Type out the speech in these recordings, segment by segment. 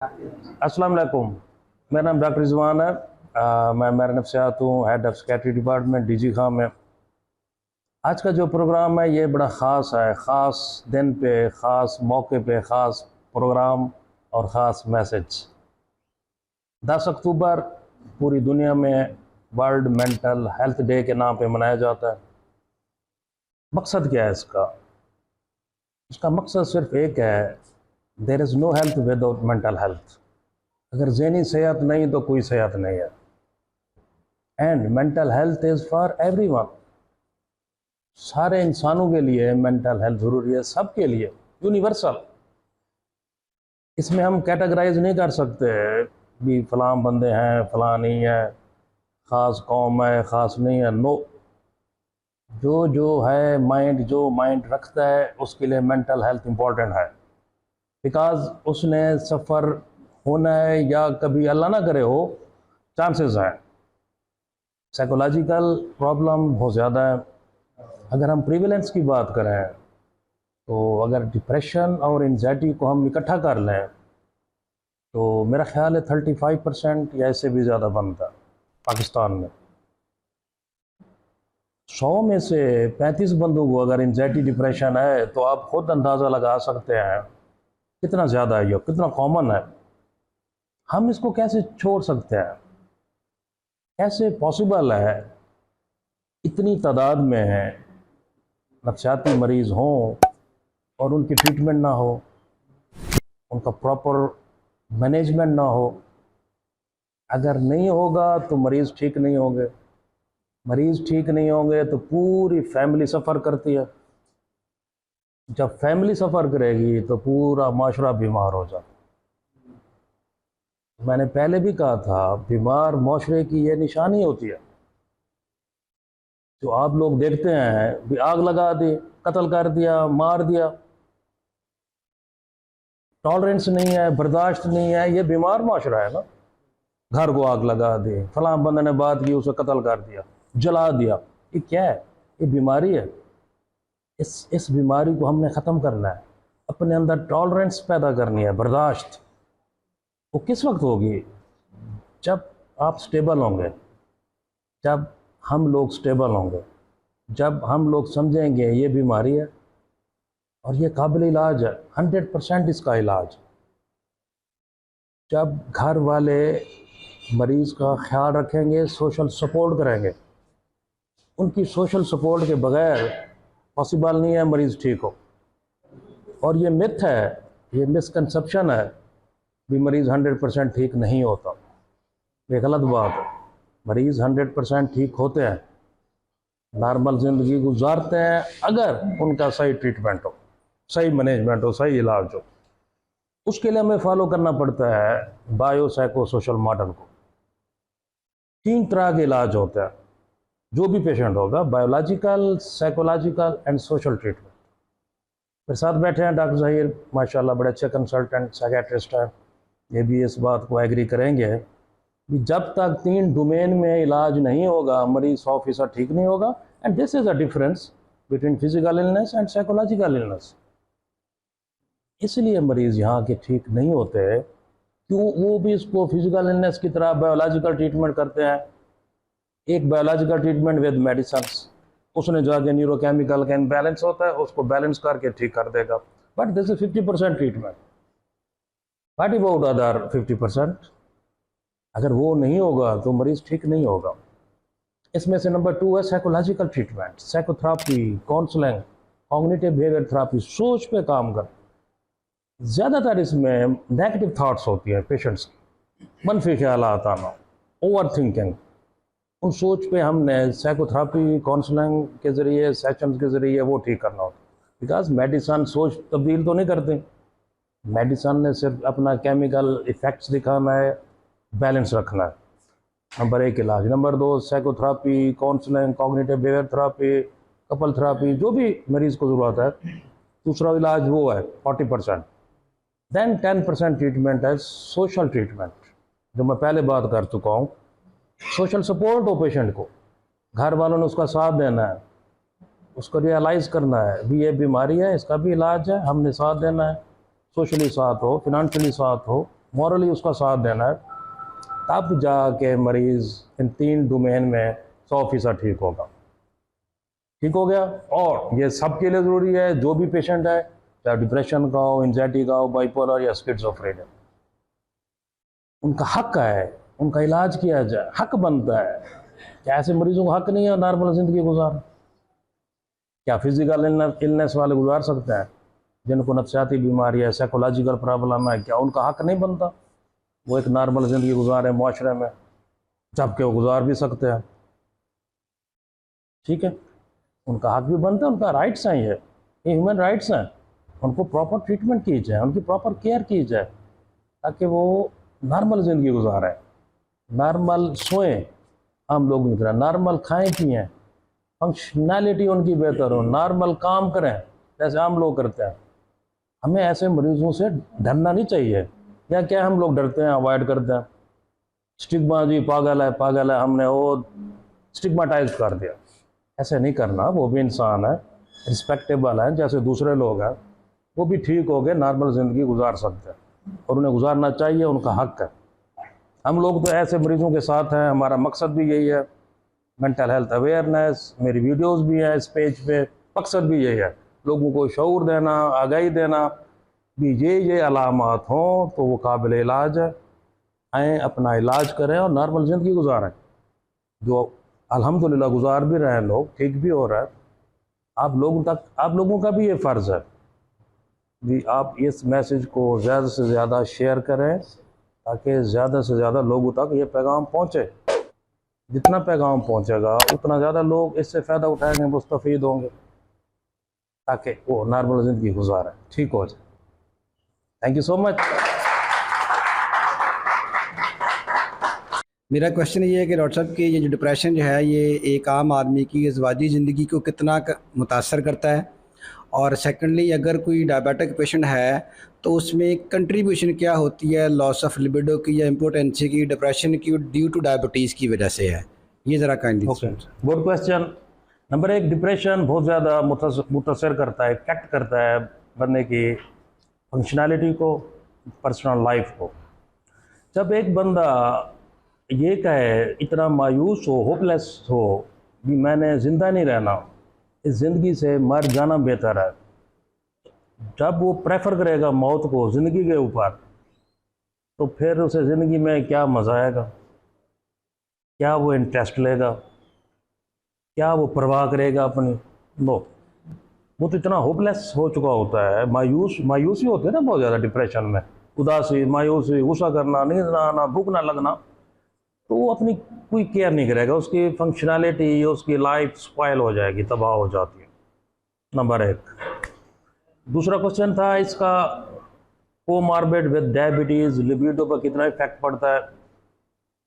अस्सलाम वालेकुम। मेरा नाम डॉक्टर रिजवान है। मैं मेरा नफ्सियात हूँ, head of secretary department DG Khan में। आज का जो प्रोग्राम है ये बड़ा ख़ास है, ख़ास दिन पे, ख़ास मौके पे, ख़ास प्रोग्राम और ख़ास मैसेज। 10 अक्टूबर पूरी दुनिया में वर्ल्ड मेंटल हेल्थ डे के नाम पे मनाया जाता है। मकसद क्या है इसका? इसका मकसद सिर्फ एक है, there is no health without mental health. अगर ज़हनी सेहत नहीं तो कोई सेहत नहीं है। And mental health is for everyone. सारे इंसानों के लिए मेंटल हेल्थ ज़रूरी है, सबके लिए, यूनिवर्सल। इसमें हम कैटेगराइज नहीं कर सकते भी फ़लाँ बंदे हैं, फ़लाँ नहीं है, ख़ास कौम है, ख़ास नहीं है। नो, जो जो है माइंड, जो माइंड रखता है उसके लिए मेंटल हेल्थ इम्पॉर्टेंट है। बिकॉज़ उसने सफ़र होना है या कभी अल्लाह ना करे हो, चांसेस हैं। साइकोलॉजिकल प्रॉब्लम बहुत ज़्यादा है। अगर हम प्रीवेलेंस की बात करें तो अगर डिप्रेशन और एंजाइटी को हम इकट्ठा कर लें तो मेरा ख्याल है 35% या इससे भी ज़्यादा बनता है पाकिस्तान में। 100 में से 35 बंदों को अगर एंजाइटी डिप्रेशन है तो आप खुद अंदाज़ा लगा सकते हैं कितना ज़्यादा है, ये कितना कॉमन है। हम इसको कैसे छोड़ सकते हैं? कैसे पॉसिबल है इतनी तादाद में है नफसियाती मरीज़ हों और उनकी ट्रीटमेंट ना हो, उनका प्रॉपर मैनेजमेंट ना हो? अगर नहीं होगा तो मरीज़ ठीक नहीं होंगे, मरीज़ ठीक नहीं होंगे तो पूरी फैमिली सफ़र करती है। जब फैमिली सफ़र करेगी तो पूरा माशरा बीमार हो जाता। मैंने पहले भी कहा था, बीमार माशरे की ये निशानी होती है। जो आप लोग देखते हैं भी आग लगा दी, कत्ल कर दिया, मार दिया, टॉलरेंस नहीं है, बर्दाश्त नहीं है, ये बीमार माशरा है ना। घर को आग लगा दी, फलां बंदे ने बात की, उसे कत्ल कर दिया, जला दिया। ये क्या है? ये बीमारी है। इस बीमारी को हमने ख़त्म करना है। अपने अंदर टॉलरेंस पैदा करनी है, बर्दाश्त। वो किस वक्त होगी? जब आप स्टेबल होंगे, जब हम लोग स्टेबल होंगे, जब हम लोग समझेंगे ये बीमारी है और ये काबिल इलाज है, 100% इसका इलाज। जब घर वाले मरीज़ का ख्याल रखेंगे, सोशल सपोर्ट करेंगे। उनकी सोशल सपोर्ट के बगैर पॉसिबल नहीं है मरीज़ ठीक हो। और ये मिथ है, ये मिसकंसेप्शन है भी मरीज़ 100% ठीक नहीं होता। ये गलत बात है। मरीज़ 100% ठीक होते हैं, नॉर्मल ज़िंदगी गुजारते हैं अगर उनका सही ट्रीटमेंट हो, सही मैनेजमेंट हो, सही इलाज हो। उसके लिए हमें फॉलो करना पड़ता है बायो साइको सोशल मॉडल को। 3 तरह के इलाज होते हैं जो भी पेशेंट होगा, biological, psychological and social treatment. मेरे साथ बैठे हैं डॉक्टर ज़हीर, माशाल्लाह बड़े अच्छे कंसल्टेंट साइकेट्रिस्ट हैं। ये भी इस बात को एग्री करेंगे कि जब तक 3 डोमेन में इलाज नहीं होगा मरीज 100% ठीक नहीं होगा। And this is a difference between physical illness and psychological illness. इसलिए मरीज़ यहाँ के ठीक नहीं होते क्यों? वो भी इसको फिजिकल इलनेस की तरह बायोलॉजिकल ट्रीटमेंट करते हैं। एक बायोलॉजिकल ट्रीटमेंट विद मेडिसिन, उसने जाके न्यूरोकेमिकल का इम्बैलेंस होता है, उसको बैलेंस करके ठीक कर देगा। But this is 50% treatment. What about other 50%? अगर वो नहीं होगा तो मरीज ठीक नहीं होगा। इसमें से नंबर 2 है psychological treatment, psychotherapy, counselling, cognitive behaviour therapy, सोच पे काम कर। ज़्यादातर इसमें नेगेटिव थाट्स होती हैं पेशेंट्स की, मनफी ख्यालात आना, ओवर थिंकिंग। उन सोच पे हमने साइकोथेरापी, काउंसलिंग के ज़रिए, सेशंस के ज़रिए वो ठीक करना होता है। बिकॉज मेडिसन सोच तब्दील तो नहीं करते। मेडिसन ने सिर्फ अपना केमिकल इफ़ेक्ट्स दिखाना है, बैलेंस रखना है। नंबर 1 इलाज। Number 2 psychotherapy, counselling, cognitive behaviour therapy, couple therapy, जो भी मरीज़ को ज़रूरत है। दूसरा इलाज वो है 40%। देन 10% ट्रीटमेंट है सोशल ट्रीटमेंट, जो मैं पहले बात कर चुका हूँ। सोशल सपोर्ट हो पेशेंट को, घर वालों ने उसका साथ देना है, उसको रियलाइज़ करना है भी ये बीमारी है, इसका भी इलाज है, हमने साथ देना है। सोशली साथ हो, फिनंशियली साथ हो, मॉरली उसका साथ देना है, तब जाके मरीज़ इन 3 डोमेन में 100% ठीक होगा। ठीक हो गया। और ये सबके लिए ज़रूरी है, जो भी पेशेंट है, चाहे डिप्रेशन का हो, एंजाइटी का हो, बाइपोलर या स्किज़ोफ्रेनिया, उनका हक है उनका इलाज किया जाए, हक बनता है। क्या ऐसे मरीजों को हक नहीं है नॉर्मल ज़िंदगी गुजार? क्या फिजिकल इलनेस वाले गुजार सकते हैं? जिनको नफ्सियाती बीमारी है, साइकोलॉजिकल प्रॉब्लम है, क्या उनका हक नहीं बनता वो एक नॉर्मल ज़िंदगी गुजारे माशरे में? जबकि वो गुजार भी सकते हैं। ठीक है, उनका हक भी बनता है, उनका राइट्स हैं, ये ह्यूमन राइट्स हैं। उनको प्रॉपर ट्रीटमेंट की जाए, उनकी प्रॉपर केयर की जाए, ताकि वो नॉर्मल ज़िंदगी गुजारें, नॉर्मल सोएं, हम लोग की तरह नॉर्मल खाएं पिएँ, फंक्शनैलिटी उनकी बेहतर हो, नॉर्मल काम करें जैसे हम लोग करते हैं। हमें ऐसे मरीजों से डरना नहीं चाहिए। या क्या हम लोग डरते हैं, अवॉइड करते हैं, स्टिग्मा, जी पागल है, हमने वो स्टिग्माटाइज कर दिया। ऐसे नहीं करना, वो भी इंसान है, रिस्पेक्टेबल है जैसे दूसरे लोग हैं, वो भी ठीक हो गए, नॉर्मल ज़िंदगी गुजार सकते हैं और उन्हें गुजारना चाहिए, उनका हक है। हम लोग तो ऐसे मरीजों के साथ हैं, हमारा मकसद भी यही है, मेंटल हेल्थ अवेयरनेस, मेरी वीडियोस भी हैं इस पेज पे, मकसद भी यही है, लोगों को शऊर देना, आगाही देना भी ये अलामात हों तो वो काबिल इलाज है, आएँ अपना इलाज करें और नॉर्मल ज़िंदगी गुजारें, जो अल्हम्दुलिल्लाह गुजार भी रहे हैं लोग, ठीक भी हो रहा है। आप लोगों का भी ये फ़र्ज़ है कि आप इस मैसेज को ज़्यादा से ज़्यादा शेयर करें, ताकि ज़्यादा से ज़्यादा लोगों तक ये पैगाम पहुँचे। जितना पैगाम पहुँचेगा उतना ज़्यादा लोग इससे फ़ायदा उठाएंगे, मुस्तफ़ीद होंगे, ताकि वो नॉर्मल ज़िंदगी गुजारें, ठीक हो जाए। Thank you so much. मेरा क्वेश्चन ये है कि डॉक्टर साहब कि ये जो डिप्रेशन जो है ये एक आम आदमी की ज़िंदगी ज़िंदगी को कितना मुतासर करता है, और सेकेंडली अगर कोई डायबिटिक पेशेंट है तो उसमें कंट्रीब्यूशन क्या होती है लॉस ऑफ लिबिडो की या इम्पोर्टेंसी की डिप्रेशन की ड्यू टू डायबिटीज़ की वजह से है? ये ज़रा kindly. Good question. Number 1, depression बहुत ज़्यादा मुतासर करता है, इफेक्ट करता है बंदे की फंक्शनैलिटी को, पर्सनल लाइफ को। जब एक बंदा ये कहे, इतना मायूस हो, होपलेस हो कि मैंने ज़िंदा नहीं रहना, इस ज़िंदगी से मर जाना बेहतर है, जब वो प्रेफर करेगा मौत को ज़िंदगी के ऊपर, तो फिर उसे ज़िंदगी में क्या मज़ा आएगा? क्या वो इंटरेस्ट लेगा? क्या वो परवाह करेगा अपनी? नो, वो तो इतना होपलेस हो चुका होता है, मायूसी होती है ना बहुत ज़्यादा डिप्रेशन में, उदासी, मायूसी, गुस्सा करना, नींद ना आना, भूख ना लगना, तो वो अपनी कोई केयर नहीं करेगा, उसकी फंक्शनैलिटी, उसकी लाइफ स्पॉइल हो जाएगी, तबाह हो जाती है। नंबर 1। दूसरा क्वेश्चन था इसका, कोमॉर्बिड विद डायबिटीज़ लिबिडो पर कितना इफेक्ट पड़ता है?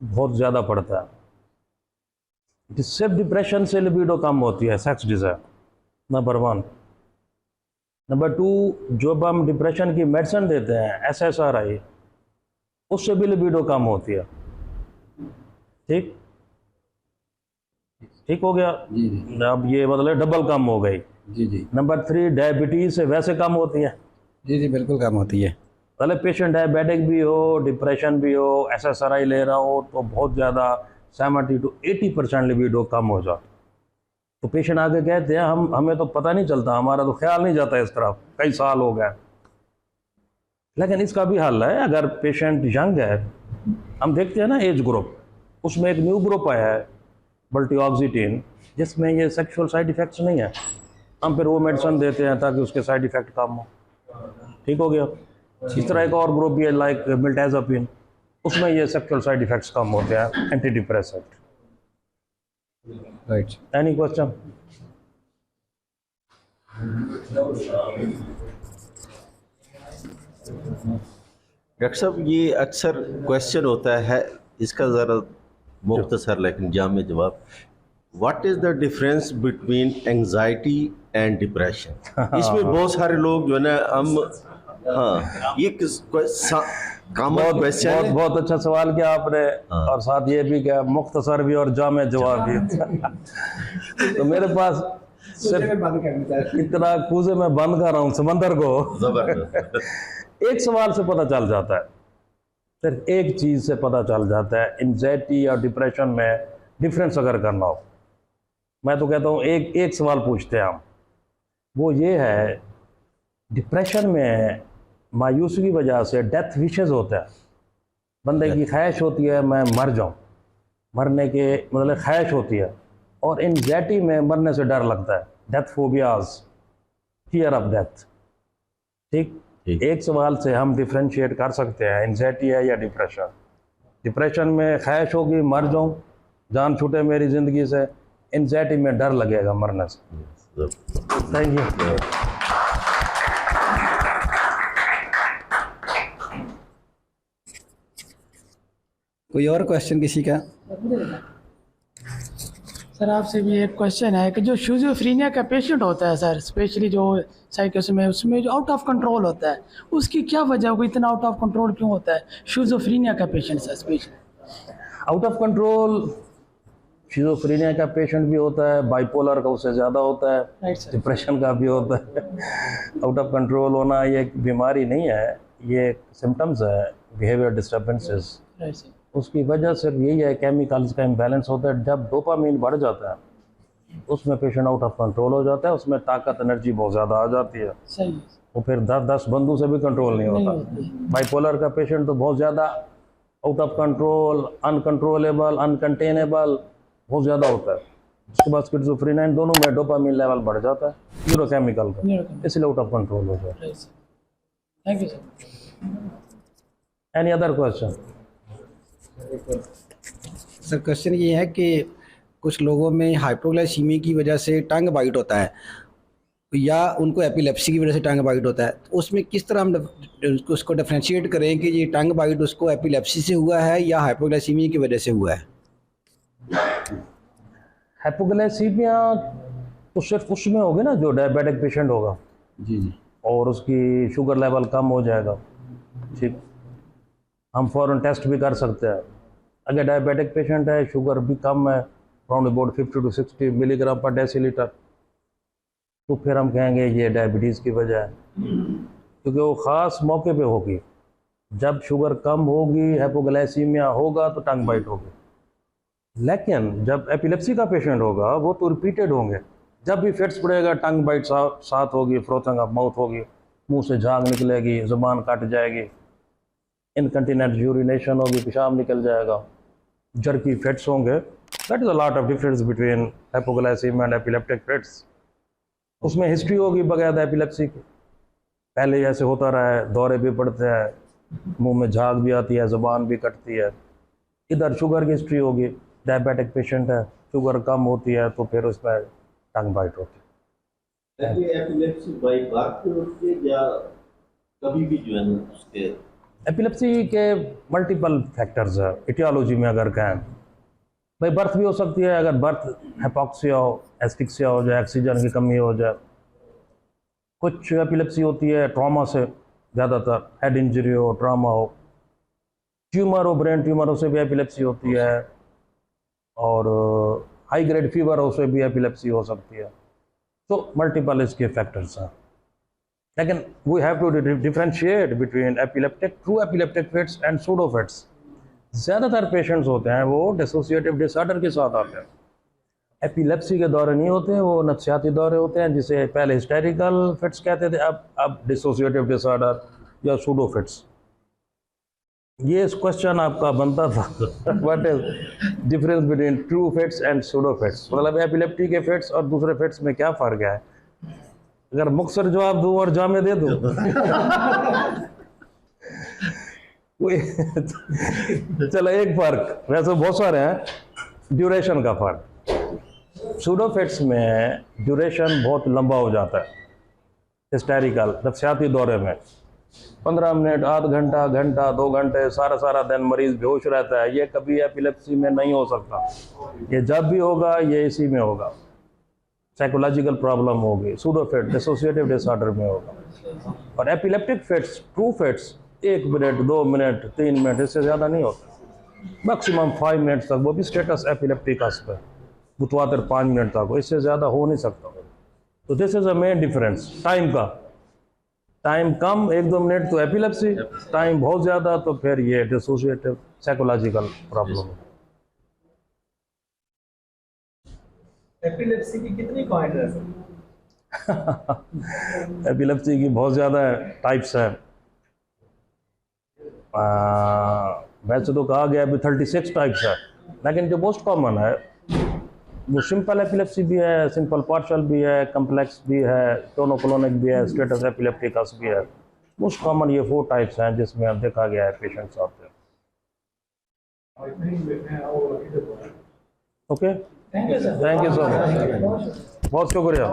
बहुत ज़्यादा पड़ता है। सिर्फ डिप्रेशन से लिबिडो कम होती है, सेक्स डिज़ायर, नंबर 1। नंबर 2, जब हम डिप्रेशन की मेडिसिन देते हैं SSRI, उससे भी लिबिडो कम होती है। ठीक हो गया जी। अब ये मतलब डबल कम हो गई। जी। नंबर 3, डायबिटीज़ से वैसे कम होती है। जी, बिल्कुल कम होती है। पहले पेशेंट डायबिटिक भी हो, डिप्रेशन भी हो, SSRI ले रहा हो, तो बहुत ज़्यादा 70 to 80% लिबिडो कम हो जाता। तो पेशेंट आगे कहते हैं हमें तो पता नहीं चलता, हमारा तो ख्याल नहीं जाता इस तरफ, कई साल हो गए। लेकिन इसका भी हल है। अगर पेशेंट यंग है, हम देखते हैं ना एज ग्रुप, उसमें एक न्यू ग्रुप आया है बल्टिऑक्सीटिन, जिसमें ये सेक्सुअल साइड इफ़ेक्ट्स नहीं है, हम फिर वो मेडिसिन देते हैं ताकि उसके साइड इफ़ेक्ट कम हो। ठीक हो गया। इस तरह एक और ग्रुप भी है लाइक मिल्टाज़ापिन, उसमें ये सेक्सुअल साइड इफ़ेक्ट्स कम होते हैं, anti depressant. Right. Any question? Doctor साहब, ये अक्सर क्वेश्चन होता है, इसका ज़रा मुख्तसर लेकिन जामे जवाब, what is the difference between anxiety and depression? इसमें बहुत सारे लोग जो है ना, हाँ, ये कॉमन क्वेश्चन है। बहुत अच्छा सवाल किया आपने, और साथ ये भी क्या मुख्तसर भी और जामे जवाब भी। तो मेरे पास सिर्फ इतना कूजे में बंद कर रहा हूँ समंदर को, एक सवाल से पता चल जाता है सिर्फ एक चीज़ से पता चल जाता है एंजाइटी या डिप्रेशन में डिफरेंस अगर करना हो। मैं तो कहता हूँ एक सवाल पूछते हैं हम, वो ये है डिप्रेशन में मायूसी की वजह से डेथ विशेज़ होता है, बंदे की ख्वाहिश होती है मैं मर जाऊँ, मरने के मतलब ख्वाहिश होती है। और एंजाइटी में मरने से डर लगता है, death phobias, fear of death. ठीक, एक सवाल से हम डिफ्रेंशिएट कर सकते हैं एंजाइटी है या डिप्रेशन। डिप्रेशन में ख्वाहिश होगी मर जाऊँ, जान छूटे मेरी ज़िंदगी से। एंजाइटी में डर लगेगा मरने से। Thank you. कोई और क्वेश्चन किसी का? सर आपसे भी एक क्वेश्चन है कि जो शिज़ोफ्रेनिया का पेशेंट होता है सर, स्पेशली जो साइकोस में, उसमें जो आउट ऑफ कंट्रोल होता है, उसकी क्या वजह है? वो इतना आउट ऑफ कंट्रोल क्यों होता है शिज़ोफ्रेनिया का patient sir specially? Out of control schizophrenia का पेशेंट भी होता है, बाइपोलर का उससे ज़्यादा होता है, राइट सर। डिप्रेशन का भी होता है। आउट ऑफ कंट्रोल होना ये एक बीमारी नहीं है, ये सिम्टम्स है, बिहेवियर डिस्टर्बेंसेस। Right sir. उसकी वजह सिर्फ यही है केमिकल्स का इम्बैलेंस होता है। जब डोपामीन बढ़ जाता है उसमें पेशेंट आउट ऑफ कंट्रोल हो जाता है, उसमें ताकत एनर्जी बहुत ज़्यादा आ जाती है, सही है। वो फिर 10 बंदों से भी कंट्रोल नहीं होता। बाइपोलर का पेशेंट तो बहुत ज़्यादा आउट ऑफ कंट्रोल, अनकंट्रोलेबल, अनकंटेनेबल बहुत ज़्यादा होता है। उसके बाद स्किज़ोफ्रेनिया, इन दोनों में डोपामीन लेवल बढ़ जाता है न्यूरोकेमिकल का, इसलिए आउट ऑफ कंट्रोल हो जाता है। Thank you sir. Any other question? Sir question ये है कि कुछ लोगों में हाइपोग्लाइसीमिया की वजह से टंग बाइट होता है या उनको एपिलेप्सी की वजह से टंग बाइट होता है, तो उसमें किस तरह हम उसको डिफरेंशिएट करें कि ये टंग बाइट उसको एपिलेप्सी से हुआ है या हाइपोग्लाइसीमिया की वजह से हुआ है? हाइपोग्लाइसीमिया तो सिर्फ उसमें होगी ना जो डायबिटिक पेशेंट होगा जी, और उसकी शुगर लेवल कम हो जाएगा। ठीक, हम फ़ौरन टेस्ट भी कर सकते हैं। अगर डायबिटिक पेशेंट है, शुगर भी कम है, अराउंड अबाउट 50 to 60 मिलीग्राम पर डेसीलीटर, तो फिर हम कहेंगे ये डायबिटीज़ की वजह है, क्योंकि वो ख़ास मौके पे होगी। जब शुगर कम होगी, हाइपोग्लाइसीमिया होगा तो टंग बाइट होगी। लेकिन जब एपिलेप्सी का पेशेंट होगा वो तो रिपीटेड होंगे, जब भी फिट्स पड़ेगा टंग बाइट साथ होगी, फ्रोथिंग ऑफ माउथ होगी, मुंह से झाग निकलेगी, ज़ुबान कट जाएगी, इनकंटिनेंट यूरिनेशन होगी, पेशाब निकल जाएगा, जर्की फिट्स होंगे। That is a lot of difference between hypoglycaemia and epileptic fits. उसमें हिस्ट्री होगी बगैर एपिलेप्सी की, पहले ऐसे होता रहा है, दौरे भी पड़ते हैं, मुंह में झाग भी आती है, ज़ुबान भी कटती है। इधर शुगर की हिस्ट्री होगी, डायबिटिक पेशेंट है, शुगर कम होती है तो फिर उसमें टंग बाइट होती है। एपिलेप्सी बाई बात होती है या कभी भी जो है ना उसके? एपिलेप्सी के मल्टीपल फैक्टर्स है। इटियोलॉजी में अगर कहें भाई, बर्थ भी हो सकती है, अगर बर्थ हाइपोक्सिया हो, एस्फिक्सिया हो जाए, ऑक्सीजन की कमी हो जाए। कुछ एपिलेप्सी होती है ट्रॉमा से, ज़्यादातर हेड इंजरी हो, ट्रॉमा हो, ट्यूमर हो, ब्रेन ट्यूमर हो से भी एपिलेप्सी होती है, और हाई ग्रेड फीवर हो से भी एपिलेप्सी हो सकती है। तो मल्टीपल इसके फैक्टर्स हैं, लेकिन we have to differentiate between epileptic, true epileptic fits and pseudo fits. ज़्यादातर पेशेंट्स होते हैं वो डिसोसिएटिव डिसऑर्डर के साथ आते हैं, एपिलेप्सी के दौरे नहीं होते हैं, वो नफ्सियाती दौरे होते हैं, जिसे पहले हिस्टेरिकल फिट्स कहते थे, अब डिसोसिएटिव डिसऑर्डर या सूडो फिट्स। ये क्वेश्चन आपका बनता था, what is difference between true fits and pseudo fits, मतलब एपिलेप्टी के फिट्स और दूसरे फिट्स में क्या फ़र्क है? अगर मुख्तसर जवाब दूँ और जामे दे दूँ चलो एक फ़र्क, वैसे बहुत सारे हैं, ड्यूरेशन का फ़र्क। सूडो फिट्स में ड्यूरेशन बहुत लंबा हो जाता है, हिस्टेरिकल नफ्सियाती दौरे में 15 मिनट, आध घंटा, घंटा, 2 घंटे, सारा दिन मरीज़ बेहोश रहता है। ये कभी एपिलेप्सी में नहीं हो सकता, ये जब भी होगा ये इसी में होगा, साइकोलॉजिकल प्रॉब्लम होगी। सूडो फिट डिसोसिएटिव डिसऑर्डर में होगा, और epileptic fits, true fits 1 minute, 2 minute, 3 minute, इससे ज़्यादा नहीं होता, मैक्सिमम 5 मिनट तक, वो भी स्टेटस एपिलेप्टिकस पे, मुतवातिर 5 मिनट तक हो, इससे ज़्यादा हो नहीं सकता। तो this is a main difference time का। टाइम कम 1-2 मिनट तो एपिलेप्सी, टाइम बहुत ज़्यादा तो फिर ये डिसोसिएटिव साइकोलॉजिकल प्रॉब्लम। एपिलेप्सी की कितनी काइंड है सर? एपिलेप्सी की बहुत ज़्यादा टाइप्स है। वैसे तो कहा गया अभी 36 टाइप्स है, लेकिन जो मोस्ट कॉमन है वो सिंपल एपिलेप्सी भी है, सिंपल पार्शियल भी है, कम्प्लेक्स भी है, टोनोक्लोनिक भी है, स्टेटस एपिलेप्टिकस भी है। मोस्ट कॉमन ये 4 टाइप्स हैं जिसमें अब देखा गया है पेशेंट्स आते हैं। Okay, thank you sir. Thank you so much, बहुत शुक्रिया।